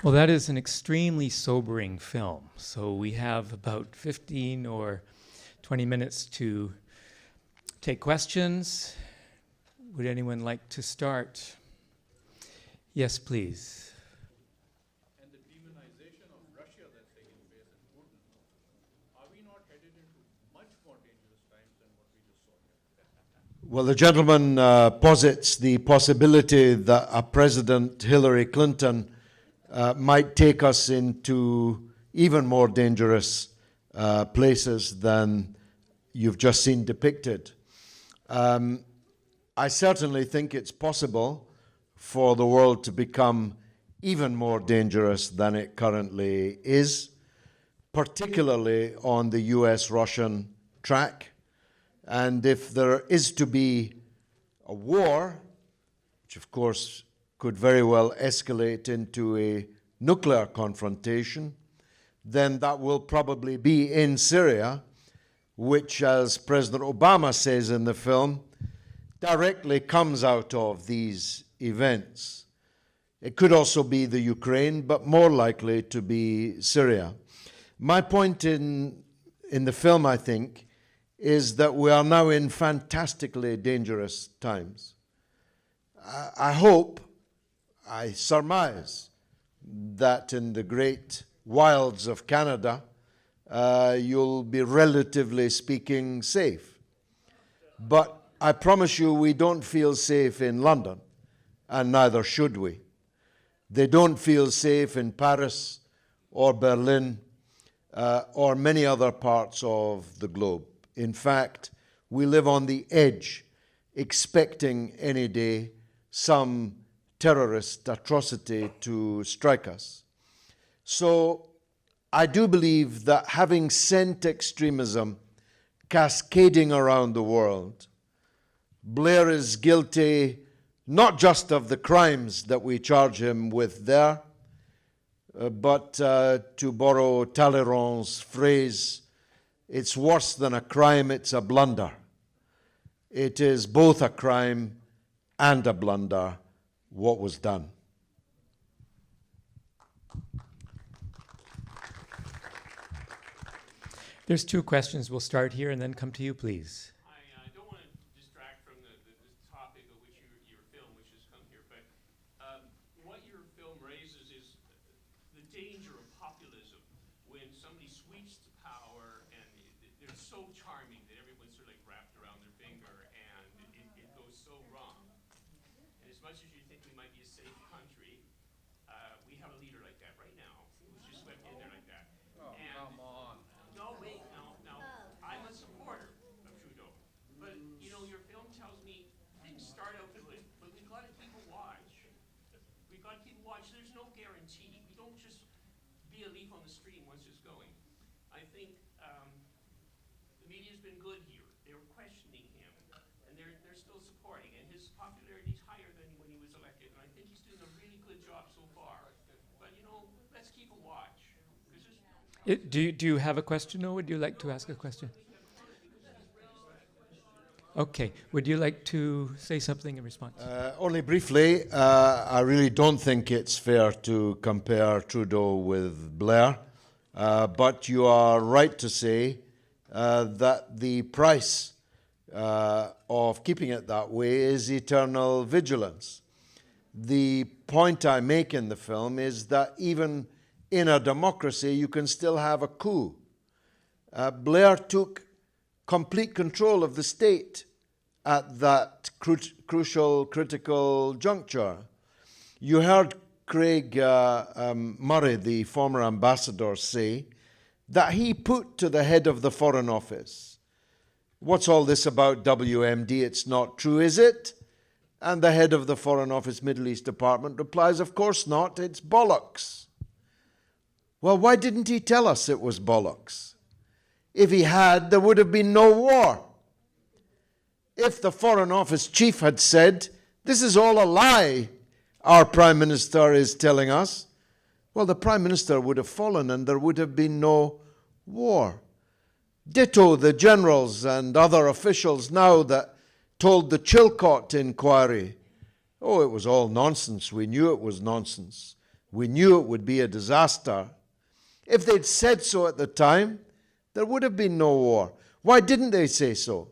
Well, that is an extremely sobering film. So we have about 15 or 20 minutes to take questions. Would anyone like to start? Yes, please. And the demonization of Russia that's taking place in Putin, are we not headed into much more dangerous times than what we just saw here? Well, the gentleman posits the possibility that a President Hillary Clinton might take us into even more dangerous places than you've just seen depicted. I certainly think it's possible for the world to become even more dangerous than it currently is, particularly on the US-Russian track. And if there is to be a war, which of course could very well escalate into a nuclear confrontation, then that will probably be in Syria, which, as President Obama says in the film, directly comes out of these events. It could also be the Ukraine, but more likely to be Syria. My point in the film, I think, is that we are now in fantastically dangerous times. I hope, I surmise, that in the great wilds of Canada, you'll be relatively speaking safe. But I promise you we don't feel safe in London, and neither should we. They don't feel safe in Paris or Berlin or many other parts of the globe. In fact, we live on the edge, expecting any day some terrorist atrocity to strike us. So I do believe that having sent extremism cascading around the world, Blair is guilty not just of the crimes that we charge him with there, but to borrow Talleyrand's phrase, it's worse than a crime, it's a blunder. It is both a crime and a blunder, what was done. There's two questions. We'll start here and then come to you, please. I don't want to distract from the topic of which your film, which has come here, but what your film raises is the danger of populism when somebody sweeps to power and they're so charming that everyone's sort of like wrapped around their finger and it goes so wrong. And as much as you think we might be a safe country, we have a leader like that right now who's just swept in there like that. Oh, and come on. no, wait, now, I'm a supporter of Trudeau, but, you know, your film tells me things start out good, but we've got to keep a watch. We've got to keep a watch. There's no guarantee. We don't just be a leaf on the stream once it's going. I think the media's been good here. They were questioning him, and they're still supporting, and his popularity is higher than when he was elected, and I think he's doing a really good job so far. But, you know, let's keep a watch. Do you have a question, or would you like to ask a question? Okay. Would you like to say something in response? Only briefly, I really don't think it's fair to compare Trudeau with Blair, but you are right to say that the price of keeping it that way is eternal vigilance. The point I make in the film is that even in a democracy, you can still have a coup. Blair took complete control of the state at that crucial, critical juncture. You heard Craig Murray, the former ambassador, say that he put to the head of the Foreign Office, "What's all this about WMD? It's not true, is it?" And the head of the Foreign Office Middle East Department replies, "Of course not, it's bollocks." Well, why didn't he tell us it was bollocks? If he had, there would have been no war. If the Foreign Office chief had said, "This is all a lie, our Prime Minister is telling us," well, the Prime Minister would have fallen and there would have been no war. Ditto the generals and other officials now that told the Chilcot inquiry, "Oh, it was all nonsense. We knew it was nonsense. We knew it would be a disaster. If they'd said so at the time, there would have been no war. Why didn't they say so?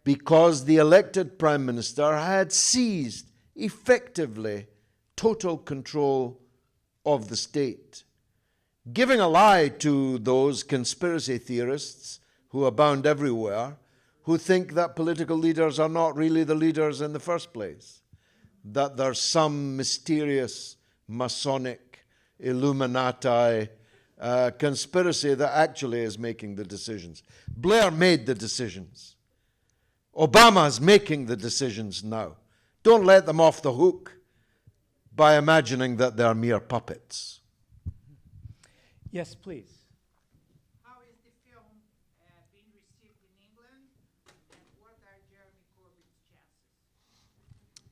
Because the elected Prime Minister had seized effectively total control of the state, giving a lie to those conspiracy theorists who abound everywhere, who think that political leaders are not really the leaders in the first place, that there's some mysterious Masonic Illuminati conspiracy that actually is making the decisions. Blair made the decisions. Obama's making the decisions now. Don't let them off the hook by imagining that they're mere puppets. Yes, please. How is the film being received in England, and what are Jeremy Corbyn's chances?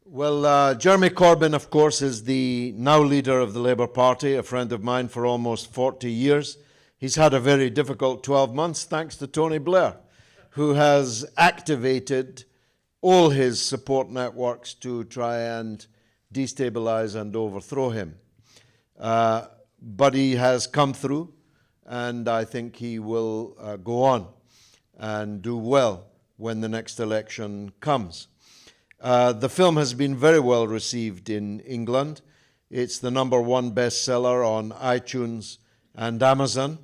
Well, Jeremy Corbyn, of course, is the now leader of the Labour Party, a friend of mine for almost 40 years. He's had a very difficult 12 months thanks to Tony Blair, who has activated all his support networks to try and destabilize and overthrow him. But he has come through, and I think he will go on and do well when the next election comes. The film has been very well received in England. It's the #1 bestseller on iTunes and Amazon.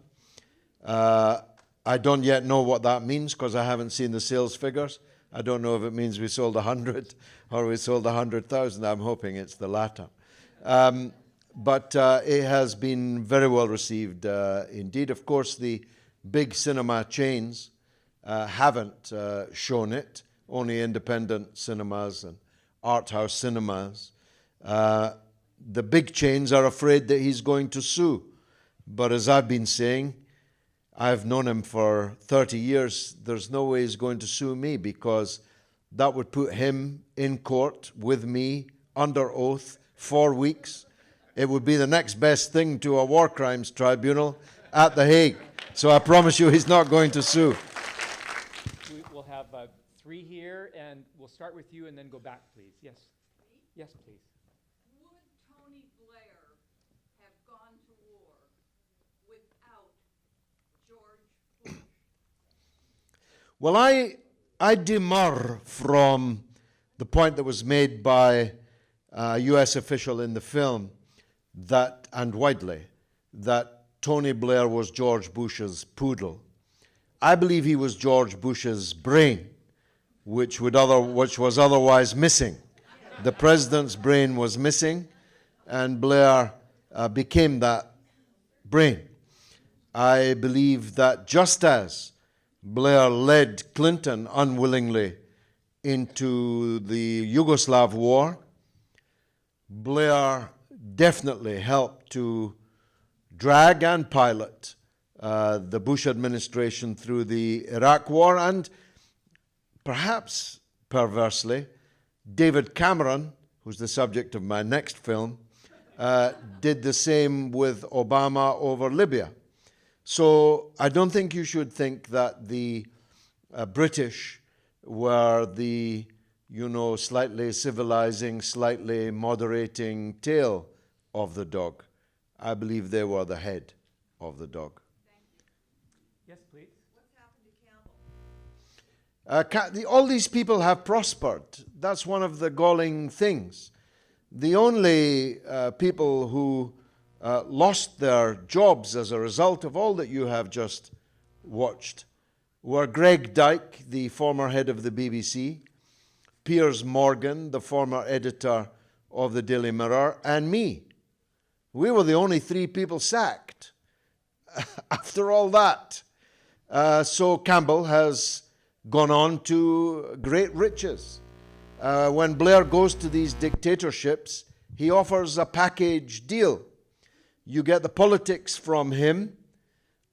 I don't yet know what that means because I haven't seen the sales figures. I don't know if it means we sold 100 or we sold 100,000. I'm hoping it's the latter. But it has been very well received indeed. Of course, the big cinema chains haven't shown it, only independent cinemas and art house cinemas. The big chains are afraid that he's going to sue. But as I've been saying, I've known him for 30 years. There's no way he's going to sue me because that would put him in court with me under oath 4 weeks. It would be the next best thing to a war crimes tribunal at The Hague. So I promise you he's not going to sue. We'll have 3 here, and we'll start with you and then go back, please. Yes. Yes, please. Would Tony Blair have gone to war without George Bush? Well, I demur from the point that was made by a U.S. official in the film that, and widely, that Tony Blair was George Bush's poodle. I believe he was George Bush's brain, which was otherwise missing. The president's brain was missing, and Blair became that brain. I believe that just as Blair led Clinton unwillingly into the Yugoslav war, Blair definitely helped to drag and pilot the Bush administration through the Iraq war, and perhaps perversely, David Cameron, who's the subject of my next film, did the same with Obama over Libya. So I don't think you should think that the British were the, slightly civilizing, slightly moderating tail of the dog. I believe they were the head of the dog. Yes, please. What's happened to Campbell? All these people have prospered. That's one of the galling things. The only people who lost their jobs as a result of all that you have just watched were Greg Dyke, the former head of the BBC, Piers Morgan, the former editor of the Daily Mirror, and me. We were the only 3 people sacked after all that. So Campbell has gone on to great riches. When Blair goes to these dictatorships, he offers a package deal. You get the politics from him,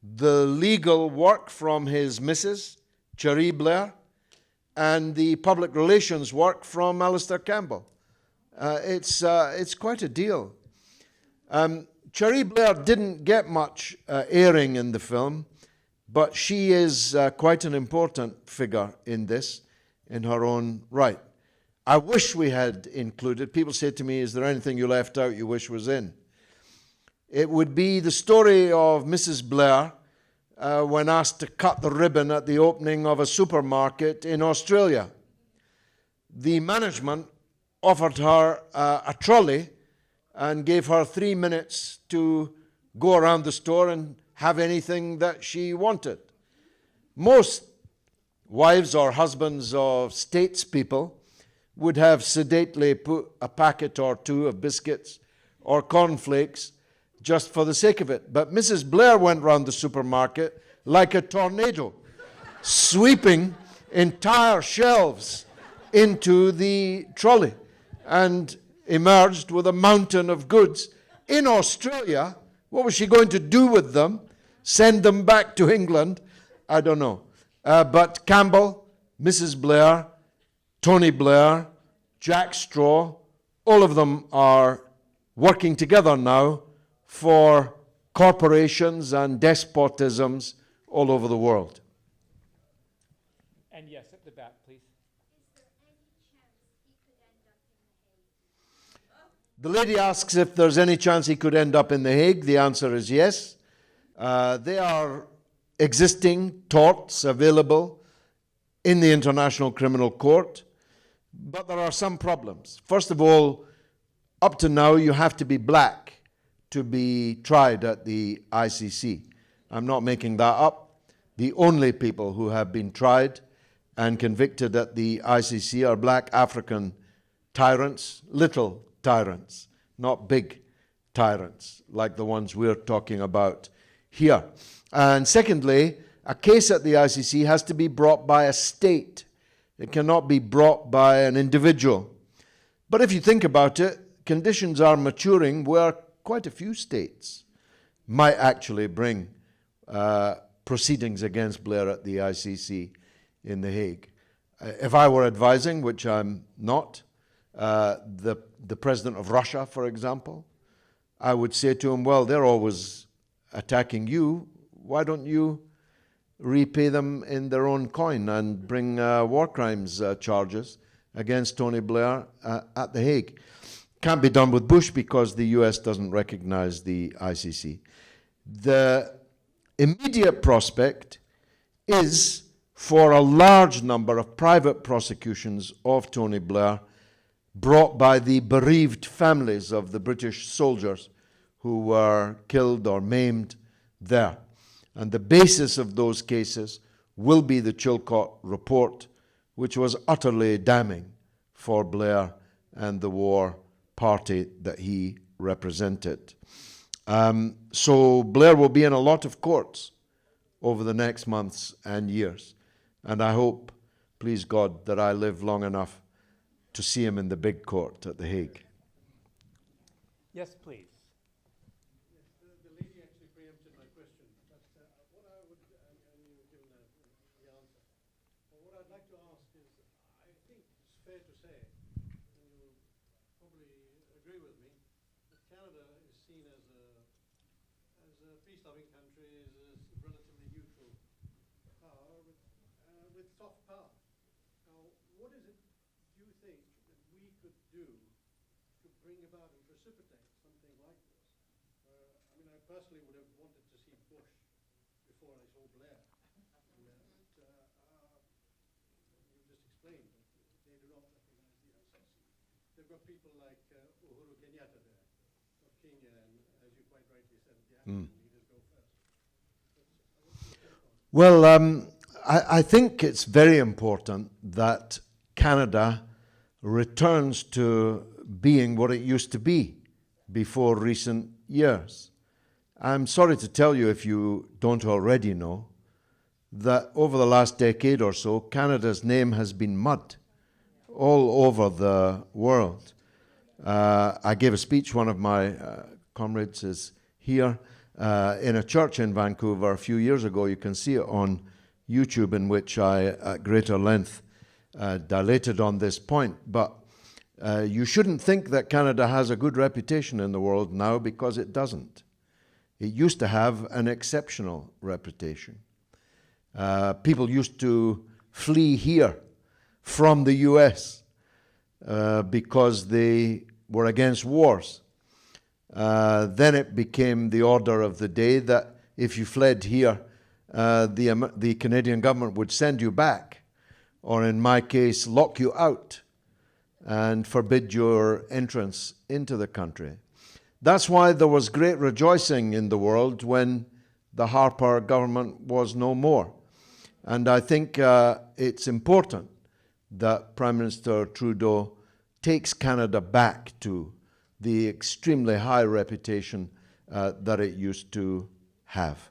the legal work from his missus, Cherie Blair, and the public relations work from Alistair Campbell. It's quite a deal. Cherie Blair didn't get much airing in the film, but she is quite an important figure in this, in her own right. I wish we had included, people say to me, is there anything you left out you wish was in? it would be the story of Mrs. Blair when asked to cut the ribbon at the opening of a supermarket in Australia. The management offered her a trolley and gave her 3 minutes to go around the store and have anything that she wanted. Most wives or husbands of statespeople would have sedately put a packet or two of biscuits or cornflakes just for the sake of it. But Mrs. Blair went round the supermarket like a tornado, sweeping entire shelves into the trolley, and emerged with a mountain of goods. In Australia, what was she going to do with them? Send them back to England? I don't know. But Campbell, Mrs. Blair, Tony Blair, Jack Straw, all of them are working together now for corporations and despotisms all over the world. And yes, at the back, please. The lady asks if there's any chance he could end up in The Hague. The answer is yes. There are existing torts available in the International Criminal Court, but there are some problems. First of all, up to now, you have to be black to be tried at the ICC. I'm not making that up. The only people who have been tried and convicted at the ICC are black African tyrants, little tyrants, not big tyrants like the ones we're talking about here. And secondly, a case at the ICC has to be brought by a state. It cannot be brought by an individual. But if you think about it, conditions are maturing where quite a few states might actually bring proceedings against Blair at the ICC in The Hague. If I were advising, which I'm not, the president of Russia, for example, I would say to him, well, they're always attacking you. Why don't you repay them in their own coin and bring war crimes charges against Tony Blair at The Hague? Can't be done with Bush because the US doesn't recognize the ICC. The immediate prospect is for a large number of private prosecutions of Tony Blair brought by the bereaved families of the British soldiers who were killed or maimed there. And the basis of those cases will be the Chilcot report, which was utterly damning for Blair and the war party that he represented. So Blair will be in a lot of courts over the next months and years. And I hope, please God, that I live long enough to see him in the big court at The Hague. Yes, please. The lady actually preempted my question, but what I would, and you've given the answer, but what I'd like to ask is, I think it's fair to say, and you'll probably agree with me, that Canada is seen as a peace-loving country, is a relatively neutral power with soft power. Now, what is it, do you think, that we could do to bring about and precipitate something like this? I personally would have wanted to see Bush before I saw Blair. You just explained that they do not recognize the ICC. They've got people like Uhuru Kenyatta there, of Kenya, and as you quite rightly said, the African leaders go first. Well, I think it's very important that Canada returns to being what it used to be before recent years. I'm sorry to tell you, if you don't already know, that over the last decade or so, Canada's name has been mud all over the world. I gave a speech, one of my comrades is here, in a church in Vancouver a few years ago. You can see it on YouTube, in which I, at greater length, dilated on this point. But you shouldn't think that Canada has a good reputation in the world now, because it doesn't. It used to have an exceptional reputation. People used to flee here from the US because they were against wars. Then it became the order of the day that if you fled here, the Canadian government would send you back, or in my case, lock you out and forbid your entrance into the country. That's why there was great rejoicing in the world when the Harper government was no more. And I think it's important that Prime Minister Trudeau takes Canada back to the extremely high reputation that it used to have.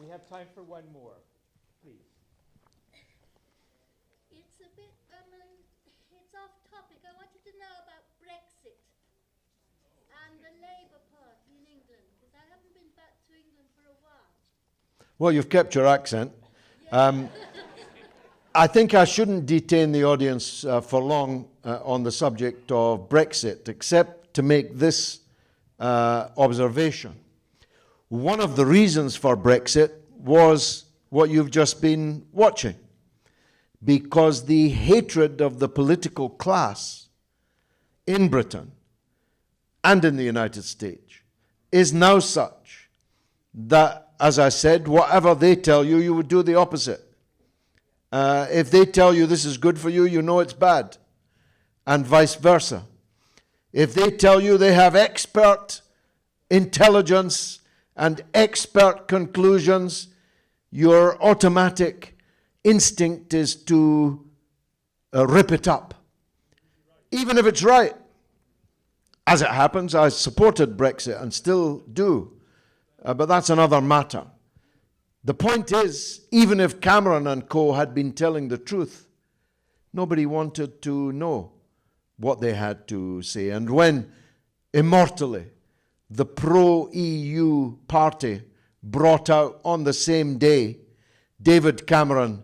We have time for one more, please. It's a bit, it's off topic. I wanted to know about Brexit and the Labour Party in England, because I haven't been back to England for a while. Well, you've kept your accent. I think I shouldn't detain the audience for long on the subject of Brexit, except to make this observation. One of the reasons for Brexit was what you've just been watching, because the hatred of the political class in Britain and in the United States is now such that, as I said, whatever they tell you, you would do the opposite. If they tell you this is good for you, you know it's bad, and vice versa. If they tell you they have expert intelligence and expert conclusions, your automatic instinct is to rip it up, even if it's right. As it happens, I supported Brexit and still do, but that's another matter. The point is, even if Cameron and co had been telling the truth, nobody wanted to know what they had to say. And when, immortally, the pro-EU party brought out on the same day David Cameron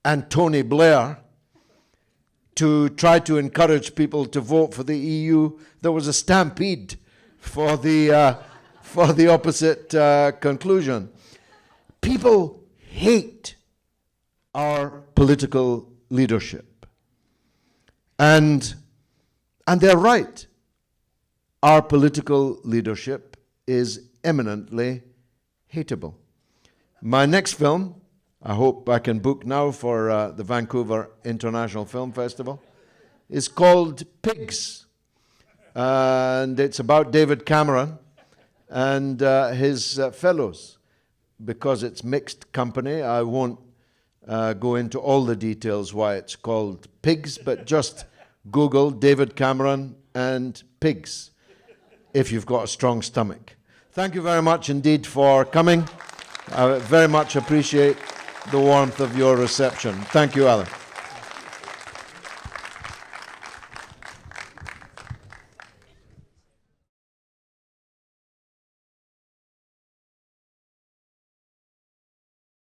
and Tony Blair to try to encourage people to vote for the EU, there was a stampede for the opposite conclusion. People hate our political leadership. And they're right. Our political leadership is eminently hateable. My next film, I hope I can book now for the Vancouver International Film Festival, is called Pigs. And it's about David Cameron and his fellows. Because it's mixed company, I won't go into all the details why it's called Pigs, but just Google David Cameron and Pigs if you've got a strong stomach. Thank you very much indeed for coming. I very much appreciate the warmth of your reception. Thank you, Alan.